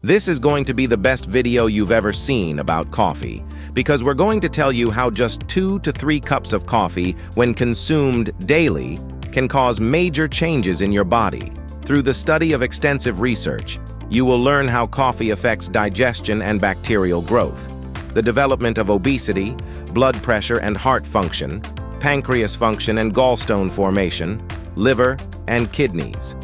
This is going to be the best video you've ever seen about coffee, because we're going to tell you how just 2 to 3 cups of coffee, when consumed daily, can cause major changes in your body. Through the study of extensive research, you will learn how coffee affects digestion and bacterial growth, the development of obesity, blood pressure and heart function, pancreas function and gallstone formation, liver, and kidneys.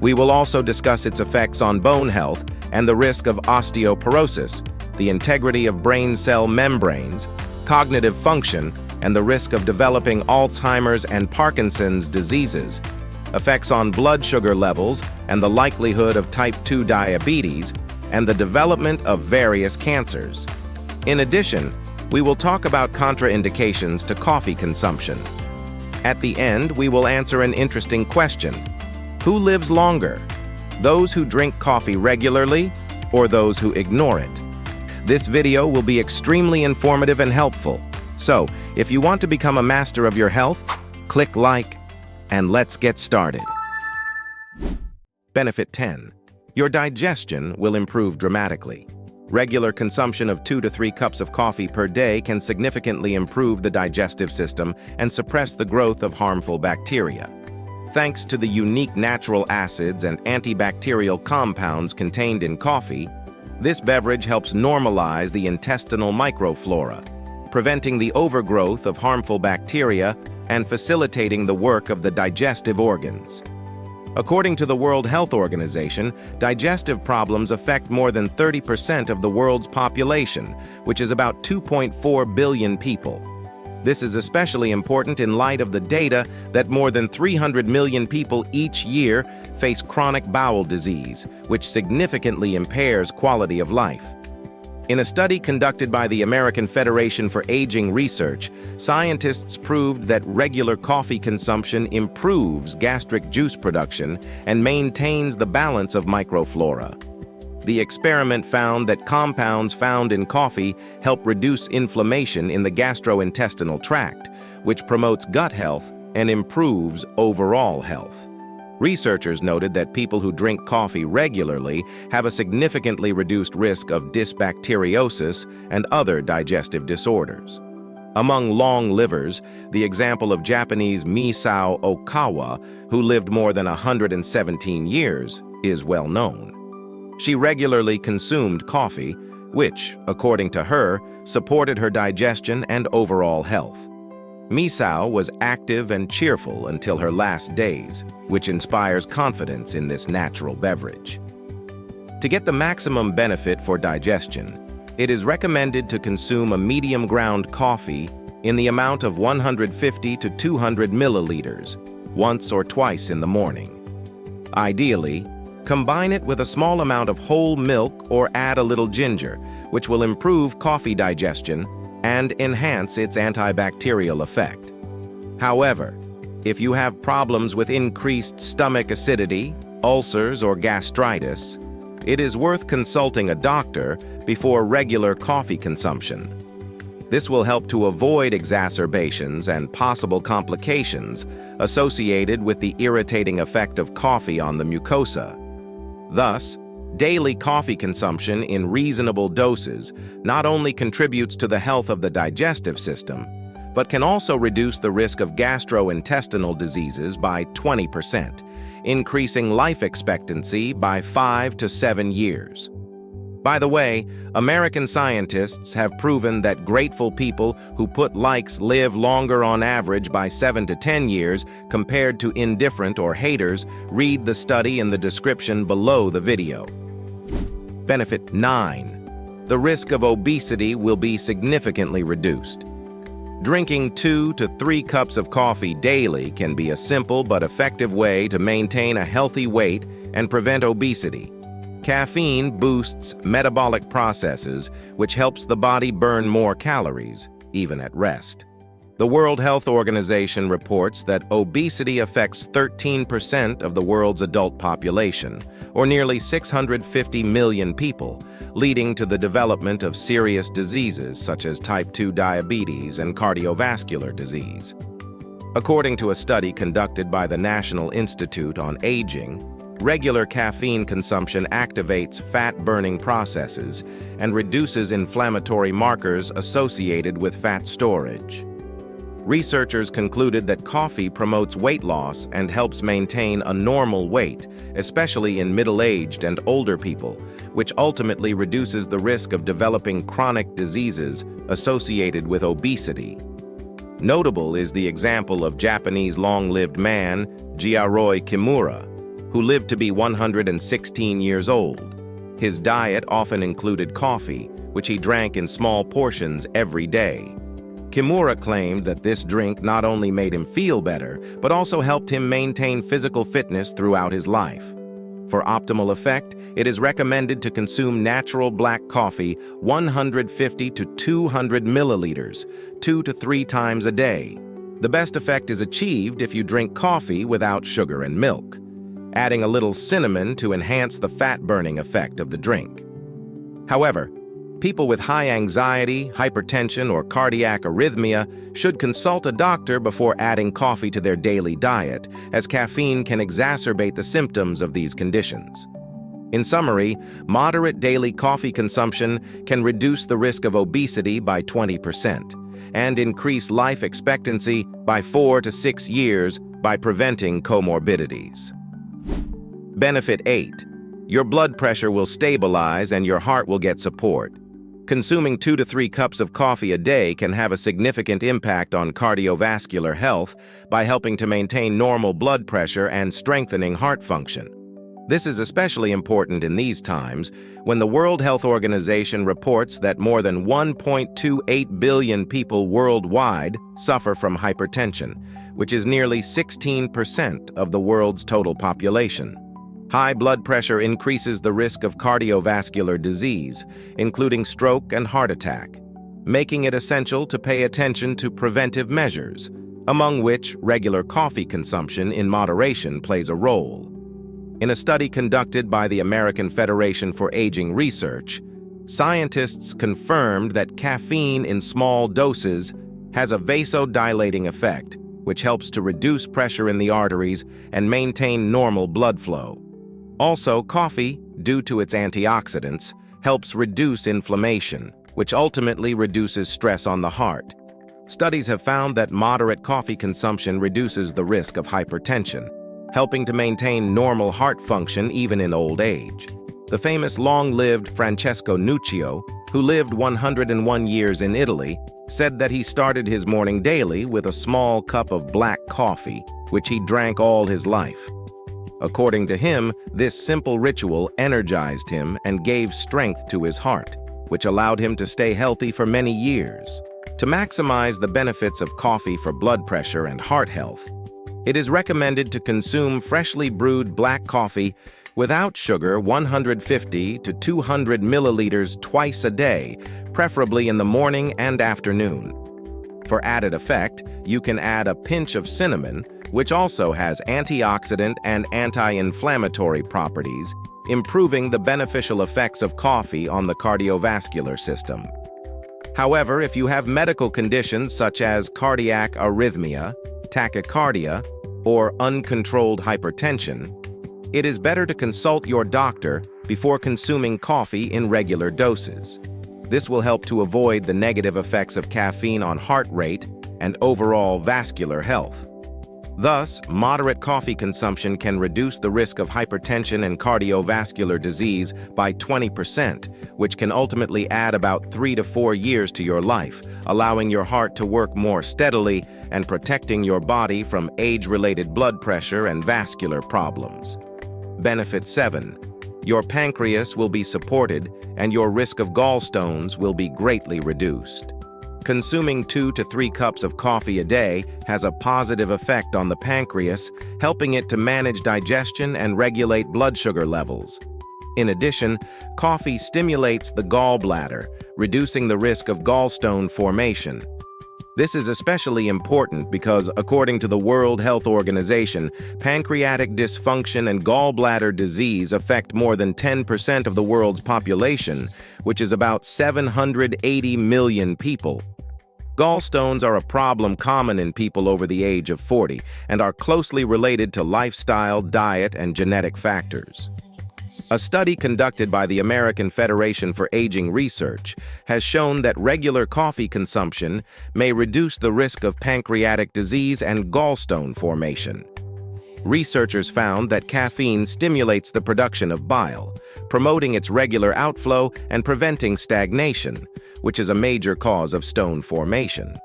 We will also discuss its effects on bone health and the risk of osteoporosis, the integrity of brain cell membranes, cognitive function, and the risk of developing Alzheimer's and Parkinson's diseases, effects on blood sugar levels and the likelihood of type 2 diabetes, and the development of various cancers. In addition, we will talk about contraindications to coffee consumption. At the end, we will answer an interesting question. Who lives longer? Those who drink coffee regularly, or those who ignore it? This video will be extremely informative and helpful. So, if you want to become a master of your health, click like, and let's get started. Benefit 10. Your digestion will improve dramatically. Regular consumption of 2 to 3 cups of coffee per day can significantly improve the digestive system and suppress the growth of harmful bacteria. Thanks to the unique natural acids and antibacterial compounds contained in coffee, this beverage helps normalize the intestinal microflora, preventing the overgrowth of harmful bacteria and facilitating the work of the digestive organs. According to the World Health Organization, digestive problems affect more than 30% of the world's population, which is about 2.4 billion people. This is especially important in light of the data that more than 300 million people each year face chronic bowel disease, which significantly impairs quality of life. In a study conducted by the American Federation for Aging Research, scientists proved that regular coffee consumption improves gastric juice production and maintains the balance of microflora. The experiment found that compounds found in coffee help reduce inflammation in the gastrointestinal tract, which promotes gut health and improves overall health. Researchers noted that people who drink coffee regularly have a significantly reduced risk of dysbacteriosis and other digestive disorders. Among long livers, the example of Japanese Misao Okawa, who lived more than 117 years, is well known. She regularly consumed coffee, which, according to her, supported her digestion and overall health. Misao was active and cheerful until her last days, which inspires confidence in this natural beverage. To get the maximum benefit for digestion, it is recommended to consume a medium ground coffee in the amount of 150 to 200 milliliters, once or twice in the morning. Ideally, combine it with a small amount of whole milk or add a little ginger, which will improve coffee digestion and enhance its antibacterial effect. However, if you have problems with increased stomach acidity, ulcers, or gastritis, it is worth consulting a doctor before regular coffee consumption. This will help to avoid exacerbations and possible complications associated with the irritating effect of coffee on the mucosa. Thus, daily coffee consumption in reasonable doses not only contributes to the health of the digestive system, but can also reduce the risk of gastrointestinal diseases by 20%, increasing life expectancy by 5 to 7 years. By the way, American scientists have proven that grateful people who put likes live longer on average by 7 to 10 years compared to indifferent or haters. Read the study in the description below the video. Benefit 9. The risk of obesity will be significantly reduced. Drinking 2 to 3 cups of coffee daily can be a simple but effective way to maintain a healthy weight and prevent obesity. Caffeine boosts metabolic processes, which helps the body burn more calories, even at rest. The World Health Organization reports that obesity affects 13% of the world's adult population, or nearly 650 million people, leading to the development of serious diseases such as type 2 diabetes and cardiovascular disease. According to a study conducted by the National Institute on Aging, Regular caffeine consumption activates fat-burning processes and reduces inflammatory markers associated with fat storage. Researchers concluded that coffee promotes weight loss and helps maintain a normal weight, especially in middle-aged and older people, which ultimately reduces the risk of developing chronic diseases associated with obesity. Notable is the example of Japanese long-lived man Jiaroi Kimura, who lived to be 116 years old. His diet often included coffee, which he drank in small portions every day. Kimura claimed that this drink not only made him feel better, but also helped him maintain physical fitness throughout his life. For optimal effect, it is recommended to consume natural black coffee 150 to 200 milliliters, 2 to 3 times a day. The best effect is achieved if you drink coffee without sugar and milk, adding a little cinnamon to enhance the fat-burning effect of the drink. However, people with high anxiety, hypertension, or cardiac arrhythmia should consult a doctor before adding coffee to their daily diet, as caffeine can exacerbate the symptoms of these conditions. In summary, moderate daily coffee consumption can reduce the risk of obesity by 20% and increase life expectancy by 4 to 6 years by preventing comorbidities. Benefit 8. Your blood pressure will stabilize and your heart will get support. Consuming 2 to 3 cups of coffee a day can have a significant impact on cardiovascular health by helping to maintain normal blood pressure and strengthening heart function. This is especially important in these times when the World Health Organization reports that more than 1.28 billion people worldwide suffer from hypertension, which is nearly 16% of the world's total population. High blood pressure increases the risk of cardiovascular disease, including stroke and heart attack, making it essential to pay attention to preventive measures, among which regular coffee consumption in moderation plays a role. In a study conducted by the American Federation for Aging Research, scientists confirmed that caffeine in small doses has a vasodilating effect, which helps to reduce pressure in the arteries and maintain normal blood flow. Also, coffee, due to its antioxidants, helps reduce inflammation, which ultimately reduces stress on the heart. Studies have found that moderate coffee consumption reduces the risk of hypertension, helping to maintain normal heart function even in old age. The famous long-lived Francesco Nuccio, who lived 101 years in Italy, said that he started his morning daily with a small cup of black coffee, which he drank all his life. According to him, this simple ritual energized him and gave strength to his heart, which allowed him to stay healthy for many years. To maximize the benefits of coffee for blood pressure and heart health, it is recommended to consume freshly brewed black coffee without sugar 150 to 200 milliliters twice a day, preferably in the morning and afternoon. For added effect, you can add a pinch of cinnamon, which also has antioxidant and anti-inflammatory properties, improving the beneficial effects of coffee on the cardiovascular system. However, if you have medical conditions such as cardiac arrhythmia, tachycardia, or uncontrolled hypertension, it is better to consult your doctor before consuming coffee in regular doses. This will help to avoid the negative effects of caffeine on heart rate and overall vascular health. Thus, moderate coffee consumption can reduce the risk of hypertension and cardiovascular disease by 20%, which can ultimately add about 3 to 4 years to your life, allowing your heart to work more steadily and protecting your body from age-related blood pressure and vascular problems. Benefit 7. Your pancreas will be supported and your risk of gallstones will be greatly reduced. Consuming 2 to 3 cups of coffee a day has a positive effect on the pancreas, helping it to manage digestion and regulate blood sugar levels. In addition, coffee stimulates the gallbladder, reducing the risk of gallstone formation. This is especially important because, according to the World Health Organization, pancreatic dysfunction and gallbladder disease affect more than 10% of the world's population, which is about 780 million people. Gallstones are a problem common in people over the age of 40 and are closely related to lifestyle, diet, and genetic factors. A study conducted by the American Federation for Aging Research has shown that regular coffee consumption may reduce the risk of pancreatic disease and gallstone formation. Researchers found that caffeine stimulates the production of bile, promoting its regular outflow and preventing stagnation, which is a major cause of stone formation.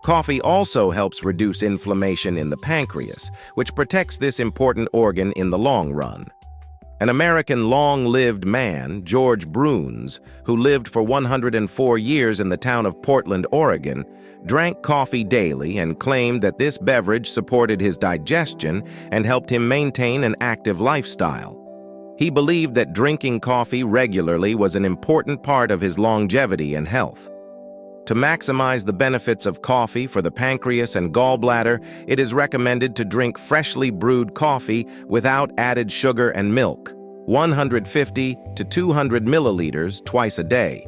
Coffee also helps reduce inflammation in the pancreas, which protects this important organ in the long run. An American long-lived man, George Bruns, who lived for 104 years in the town of Portland, Oregon, drank coffee daily and claimed that this beverage supported his digestion and helped him maintain an active lifestyle. He believed that drinking coffee regularly was an important part of his longevity and health. To maximize the benefits of coffee for the pancreas and gallbladder, it is recommended to drink freshly brewed coffee without added sugar and milk, 150 to 200 milliliters twice a day.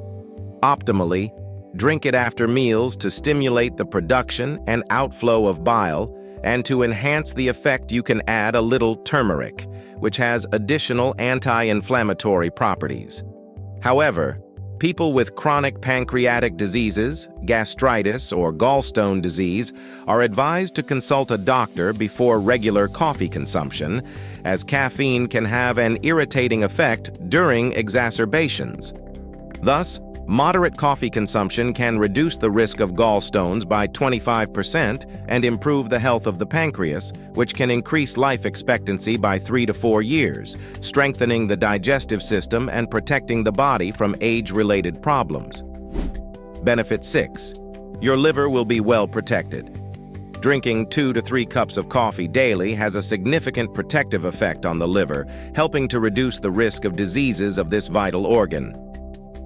Optimally, drink it after meals to stimulate the production and outflow of bile, and to enhance the effect you can add a little turmeric, which has additional anti-inflammatory properties. However, people with chronic pancreatic diseases, gastritis, or gallstone disease are advised to consult a doctor before regular coffee consumption, as caffeine can have an irritating effect during exacerbations. Thus, moderate coffee consumption can reduce the risk of gallstones by 25% and improve the health of the pancreas, which can increase life expectancy by 3 to 4 years, strengthening the digestive system and protecting the body from age-related problems. Benefit 6. Your liver will be well protected. Drinking 2 to 3 cups of coffee daily has a significant protective effect on the liver, helping to reduce the risk of diseases of this vital organ.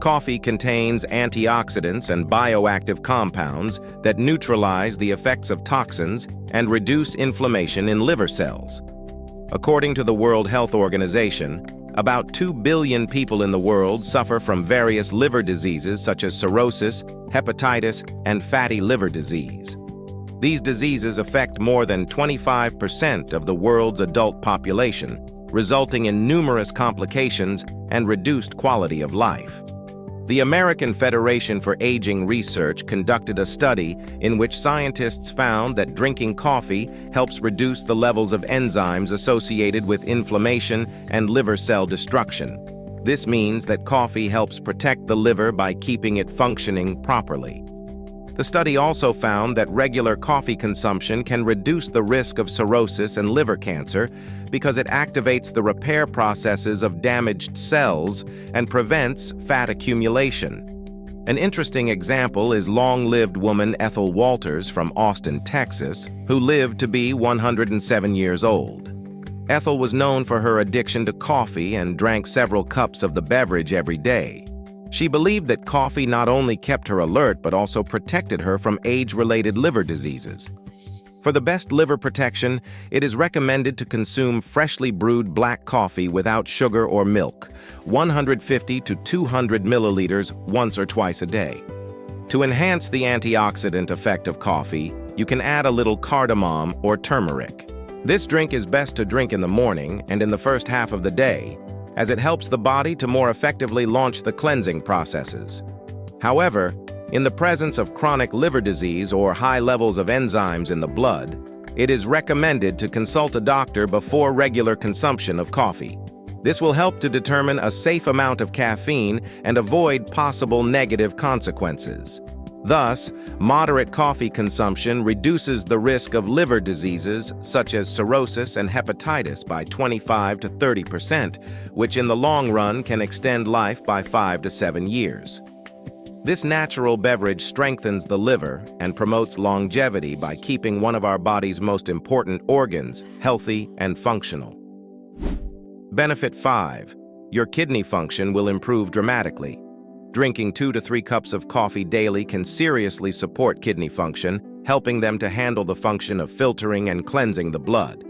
Coffee contains antioxidants and bioactive compounds that neutralize the effects of toxins and reduce inflammation in liver cells. According to the World Health Organization, about 2 billion people in the world suffer from various liver diseases such as cirrhosis, hepatitis, and fatty liver disease. These diseases affect more than 25% of the world's adult population, resulting in numerous complications and reduced quality of life. The American Federation for Aging Research conducted a study in which scientists found that drinking coffee helps reduce the levels of enzymes associated with inflammation and liver cell destruction. This means that coffee helps protect the liver by keeping it functioning properly. The study also found that regular coffee consumption can reduce the risk of cirrhosis and liver cancer because it activates the repair processes of damaged cells and prevents fat accumulation. An interesting example is long-lived woman Ethel Walters from Austin, Texas, who lived to be 107 years old. Ethel was known for her addiction to coffee and drank several cups of the beverage every day. She believed that coffee not only kept her alert but also protected her from age-related liver diseases. For the best liver protection, it is recommended to consume freshly brewed black coffee without sugar or milk, 150 to 200 milliliters once or twice a day. To enhance the antioxidant effect of coffee, you can add a little cardamom or turmeric. This drink is best to drink in the morning and in the first half of the day, as it helps the body to more effectively launch the cleansing processes. However, in the presence of chronic liver disease or high levels of enzymes in the blood, it is recommended to consult a doctor before regular consumption of coffee. This will help to determine a safe amount of caffeine and avoid possible negative consequences. Thus, moderate coffee consumption reduces the risk of liver diseases such as cirrhosis and hepatitis by 25 to 30%, which in the long run can extend life by 5 to 7 years. This natural beverage strengthens the liver and promotes longevity by keeping one of our body's most important organs healthy and functional. Benefit 5. Your kidney function will improve dramatically. Drinking 2 to 3 cups of coffee daily can seriously support kidney function, helping them to handle the function of filtering and cleansing the blood.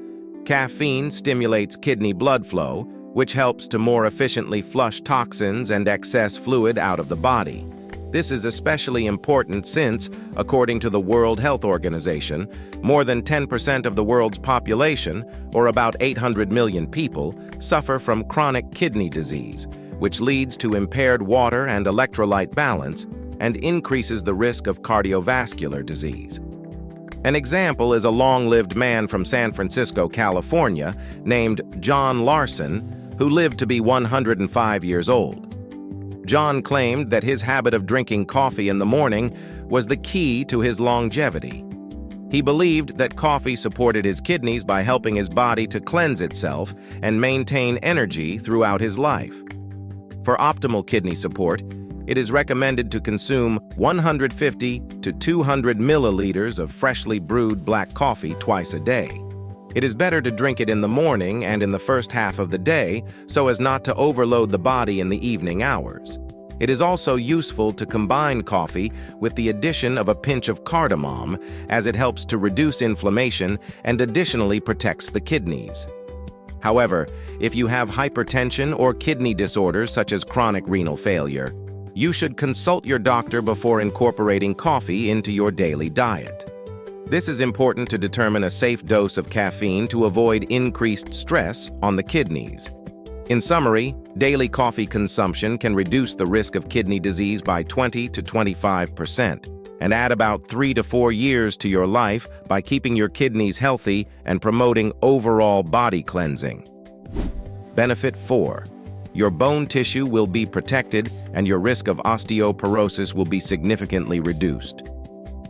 Caffeine stimulates kidney blood flow, which helps to more efficiently flush toxins and excess fluid out of the body. This is especially important since, according to the World Health Organization, more than 10% of the world's population, or about 800 million people, suffer from chronic kidney disease, which leads to impaired water and electrolyte balance and increases the risk of cardiovascular disease. An example is a long-lived man from San Francisco, California, named John Larson, who lived to be 105 years old. John claimed that his habit of drinking coffee in the morning was the key to his longevity. He believed that coffee supported his kidneys by helping his body to cleanse itself and maintain energy throughout his life. For optimal kidney support, it is recommended to consume 150 to 200 milliliters of freshly brewed black coffee twice a day. It is better to drink it in the morning and in the first half of the day so as not to overload the body in the evening hours. It is also useful to combine coffee with the addition of a pinch of cardamom, as it helps to reduce inflammation and additionally protects the kidneys. However, if you have hypertension or kidney disorders such as chronic renal failure, you should consult your doctor before incorporating coffee into your daily diet. This is important to determine a safe dose of caffeine to avoid increased stress on the kidneys. In summary, daily coffee consumption can reduce the risk of kidney disease by 20 to 25% and add about 3 to 4 years to your life by keeping your kidneys healthy and promoting overall body cleansing. Benefit 4. Your bone tissue will be protected and your risk of osteoporosis will be significantly reduced.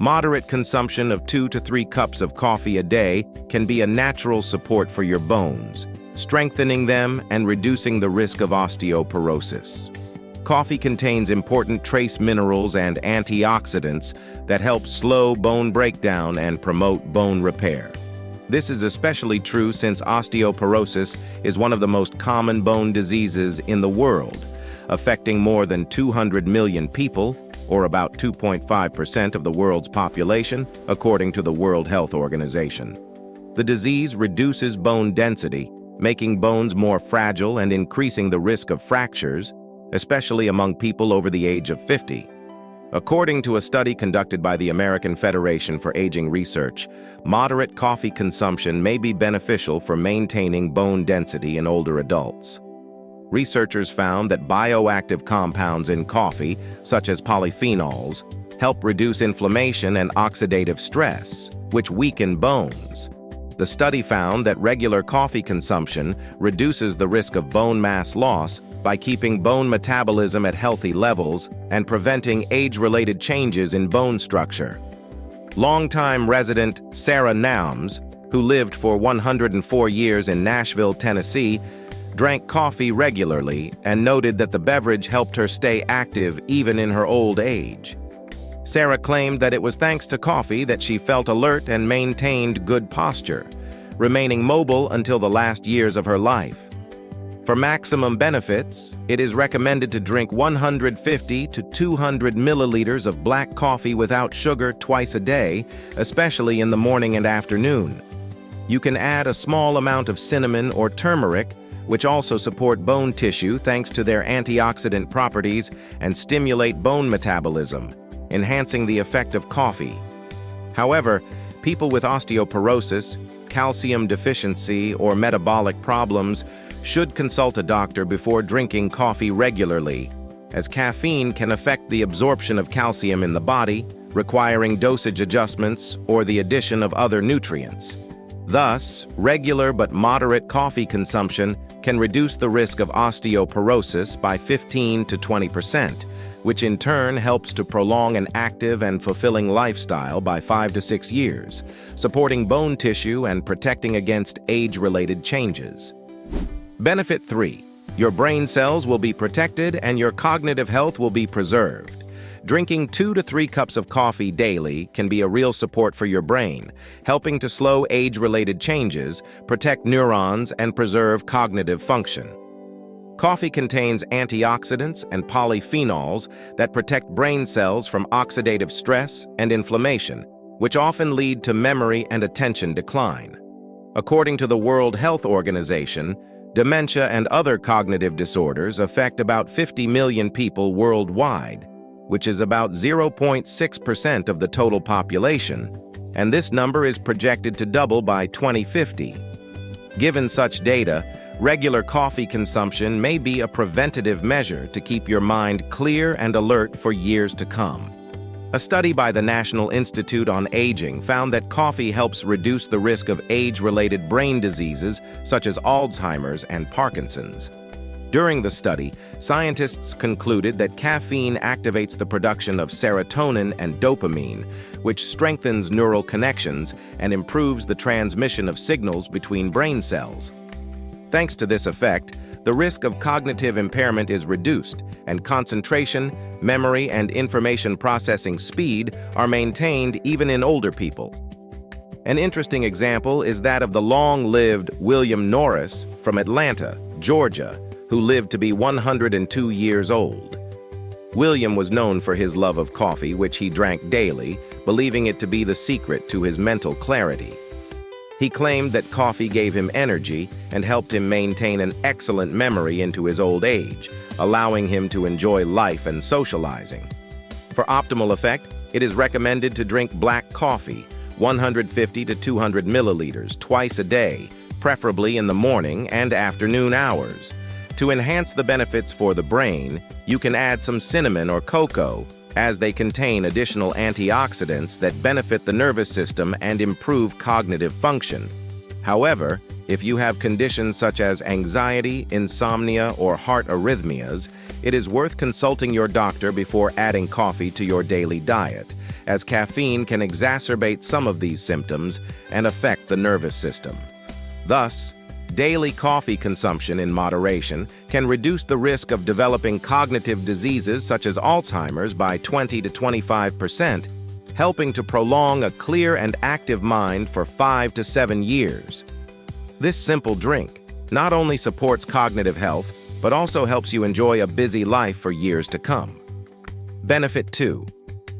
Moderate consumption of 2 to 3 cups of coffee a day can be a natural support for your bones, strengthening them and reducing the risk of osteoporosis. Coffee contains important trace minerals and antioxidants that help slow bone breakdown and promote bone repair. This is especially true since osteoporosis is one of the most common bone diseases in the world, affecting more than 200 million people, or about 2.5% of the world's population, according to the World Health Organization. The disease reduces bone density, making bones more fragile and increasing the risk of fractures, especially among people over the age of 50. According to a study conducted by the American Federation for Aging Research, moderate coffee consumption may be beneficial for maintaining bone density in older adults. Researchers found that bioactive compounds in coffee, such as polyphenols, help reduce inflammation and oxidative stress, which weaken bones. The study found that regular coffee consumption reduces the risk of bone mass loss by keeping bone metabolism at healthy levels and preventing age-related changes in bone structure. Longtime resident Sarah Nouns, who lived for 104 years in Nashville, Tennessee, drank coffee regularly and noted that the beverage helped her stay active even in her old age. Sarah claimed that it was thanks to coffee that she felt alert and maintained good posture, remaining mobile until the last years of her life. For maximum benefits, it is recommended to drink 150 to 200 milliliters of black coffee without sugar twice a day, especially in the morning and afternoon. You can add a small amount of cinnamon or turmeric, which also support bone tissue thanks to their antioxidant properties and stimulate bone metabolism, enhancing the effect of coffee. However, people with osteoporosis, calcium deficiency, or metabolic problems should consult a doctor before drinking coffee regularly, as caffeine can affect the absorption of calcium in the body, requiring dosage adjustments or the addition of other nutrients. Thus, regular but moderate coffee consumption can reduce the risk of osteoporosis by 15 to 20%, which in turn helps to prolong an active and fulfilling lifestyle by 5 to 6 years, supporting bone tissue and protecting against age-related changes. Benefit 3. Your brain cells will be protected and your cognitive health will be preserved. Drinking 2 to 3 cups of coffee daily can be a real support for your brain, helping to slow age-related changes, protect neurons, and preserve cognitive function. Coffee contains antioxidants and polyphenols that protect brain cells from oxidative stress and inflammation, which often lead to memory and attention decline. According to the World Health Organization, dementia and other cognitive disorders affect about 50 million people worldwide, which is about 0.6% of the total population, and this number is projected to double by 2050. Given such data, regular coffee consumption may be a preventative measure to keep your mind clear and alert for years to come. A study by the National Institute on Aging found that coffee helps reduce the risk of age-related brain diseases such as Alzheimer's and Parkinson's. During the study, scientists concluded that caffeine activates the production of serotonin and dopamine, which strengthens neural connections and improves the transmission of signals between brain cells. Thanks to this effect, the risk of cognitive impairment is reduced, and concentration, memory, and information processing speed are maintained even in older people. An interesting example is that of the long-lived William Norris from Atlanta, Georgia, who lived to be 102 years old. William was known for his love of coffee, which he drank daily, believing it to be the secret to his mental clarity. He claimed that coffee gave him energy and helped him maintain an excellent memory into his old age, allowing him to enjoy life and socializing. For optimal effect, it is recommended to drink black coffee, 150 to 200 milliliters, twice a day, preferably in the morning and afternoon hours. To enhance the benefits for the brain, you can add some cinnamon or cocoa, as they contain additional antioxidants that benefit the nervous system and improve cognitive function. However, if you have conditions such as anxiety, insomnia, or heart arrhythmias, it is worth consulting your doctor before adding coffee to your daily diet, as caffeine can exacerbate some of these symptoms and affect the nervous system. Thus, daily coffee consumption in moderation can reduce the risk of developing cognitive diseases such as Alzheimer's by 20 to 25%, helping to prolong a clear and active mind for 5 to 7 years. This simple drink not only supports cognitive health, but also helps you enjoy a busy life for years to come. Benefit 2.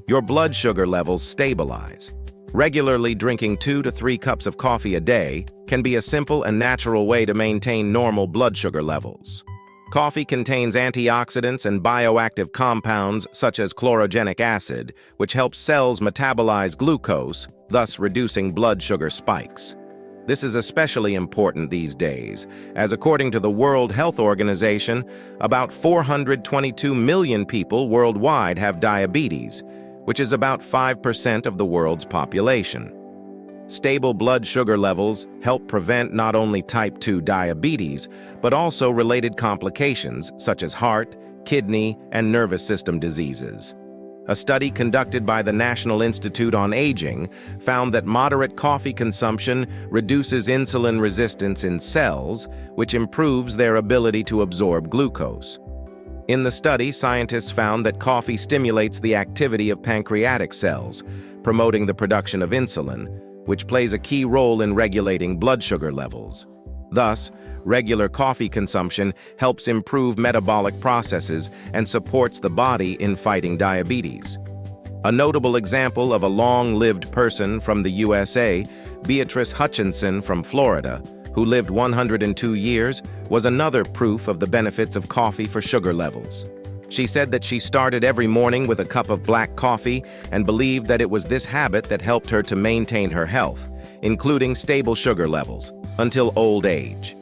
Your blood sugar levels stabilize. Regularly drinking 2 to 3 cups of coffee a day can be a simple and natural way to maintain normal blood sugar levels. Coffee contains antioxidants and bioactive compounds such as chlorogenic acid, which helps cells metabolize glucose, thus reducing blood sugar spikes. This is especially important these days, as according to the World Health Organization, about 422 million people worldwide have diabetes, which is about 5% of the world's population. Stable blood sugar levels help prevent not only type 2 diabetes, but also related complications such as heart, kidney, and nervous system diseases. A study conducted by the National Institute on Aging found that moderate coffee consumption reduces insulin resistance in cells, which improves their ability to absorb glucose. In the study, scientists found that coffee stimulates the activity of pancreatic cells, promoting the production of insulin, which plays a key role in regulating blood sugar levels. Thus, regular coffee consumption helps improve metabolic processes and supports the body in fighting diabetes. A notable example of a long-lived person from the USA, Beatrice Hutchinson from Florida, who lived 102 years, was another proof of the benefits of coffee for sugar levels. She said that she started every morning with a cup of black coffee and believed that it was this habit that helped her to maintain her health, including stable sugar levels, until old age.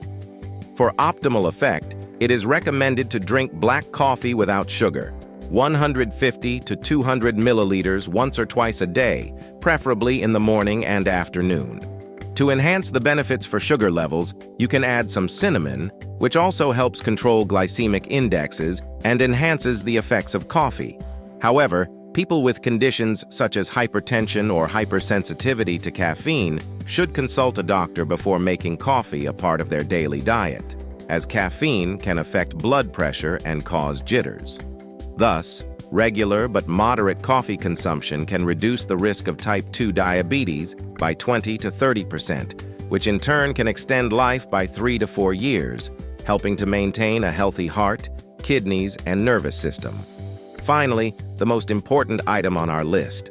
For optimal effect, it is recommended to drink black coffee without sugar, 150 to 200 milliliters once or twice a day, preferably in the morning and afternoon. To enhance the benefits for sugar levels, you can add some cinnamon, which also helps control glycemic indexes and enhances the effects of coffee. However, people with conditions such as hypertension or hypersensitivity to caffeine should consult a doctor before making coffee a part of their daily diet, as caffeine can affect blood pressure and cause jitters. Thus, regular but moderate coffee consumption can reduce the risk of type 2 diabetes by 20 to 30%, which in turn can extend life by 3 to 4 years, helping to maintain a healthy heart, kidneys, and nervous system. Finally, the most important item on our list.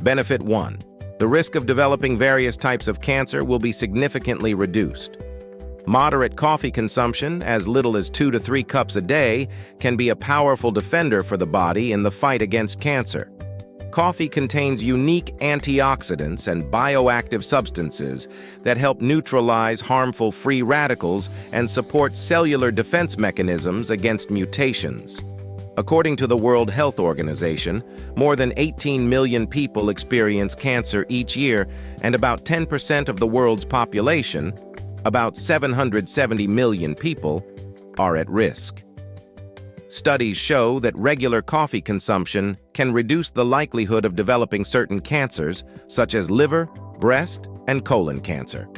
Benefit 1. The risk of developing various types of cancer will be significantly reduced. Moderate coffee consumption, as little as 2 to 3 cups a day, can be a powerful defender for the body in the fight against cancer. Coffee contains unique antioxidants and bioactive substances that help neutralize harmful free radicals and support cellular defense mechanisms against mutations. According to the World Health Organization, more than 18 million people experience cancer each year, and about 10% of the world's population, about 770 million people, are at risk. Studies show that regular coffee consumption can reduce the likelihood of developing certain cancers, such as liver, breast, and colon cancer.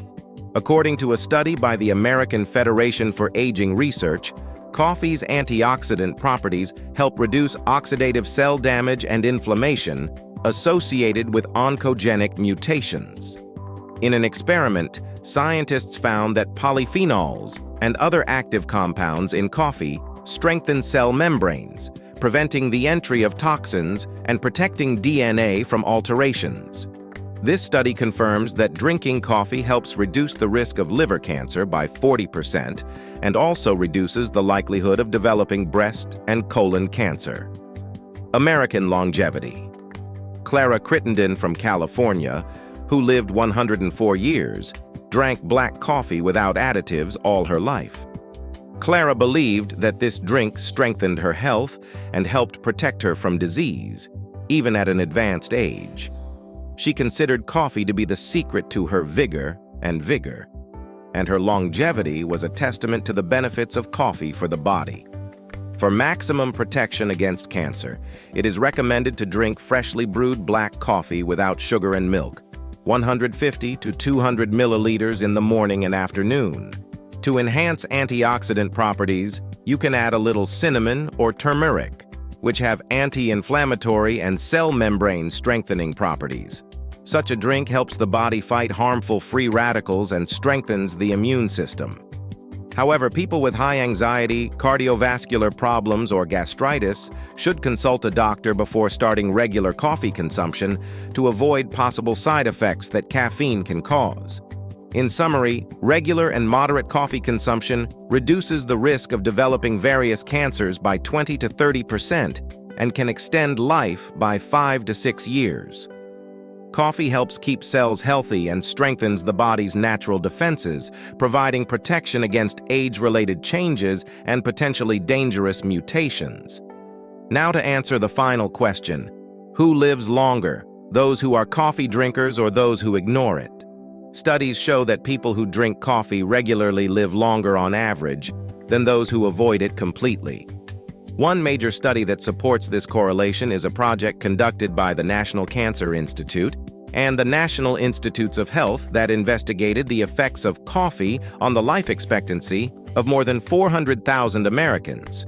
According to a study by the American Federation for Aging Research, coffee's antioxidant properties help reduce oxidative cell damage and inflammation associated with oncogenic mutations. In an experiment, scientists found that polyphenols and other active compounds in coffee strengthen cell membranes, preventing the entry of toxins and protecting DNA from alterations. This study confirms that drinking coffee helps reduce the risk of liver cancer by 40% and also reduces the likelihood of developing breast and colon cancer. American longevity. Clara Crittenden from California, who lived 104 years, drank black coffee without additives all her life. Clara believed that this drink strengthened her health and helped protect her from disease, even at an advanced age. She considered coffee to be the secret to her vigor, and her longevity was a testament to the benefits of coffee for the body. For maximum protection against cancer, it is recommended to drink freshly brewed black coffee without sugar and milk, 150 to 200 milliliters in the morning and afternoon. To enhance antioxidant properties, you can add a little cinnamon or turmeric, which have anti-inflammatory and cell membrane strengthening properties. Such a drink helps the body fight harmful free radicals and strengthens the immune system. However, people with high anxiety, cardiovascular problems, or gastritis should consult a doctor before starting regular coffee consumption to avoid possible side effects that caffeine can cause. In summary, regular and moderate coffee consumption reduces the risk of developing various cancers by 20 to 30% and can extend life by 5 to 6 years. Coffee helps keep cells healthy and strengthens the body's natural defenses, providing protection against age-related changes and potentially dangerous mutations. Now to answer the final question: who lives longer, those who are coffee drinkers or those who ignore it? Studies show that people who drink coffee regularly live longer on average than those who avoid it completely. One major study that supports this correlation is a project conducted by the National Cancer Institute and the National Institutes of Health that investigated the effects of coffee on the life expectancy of more than 400,000 Americans.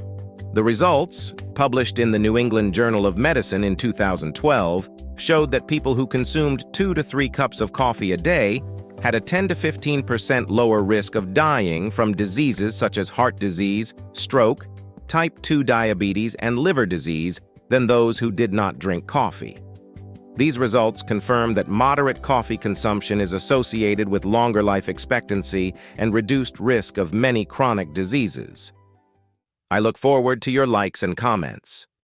The results, published in the New England Journal of Medicine in 2012, showed that people who consumed 2 to 3 cups of coffee a day had a 10 to 15% lower risk of dying from diseases such as heart disease, stroke, type 2 diabetes, and liver disease than those who did not drink coffee. These results confirm that moderate coffee consumption is associated with longer life expectancy and reduced risk of many chronic diseases. I look forward to your likes and comments.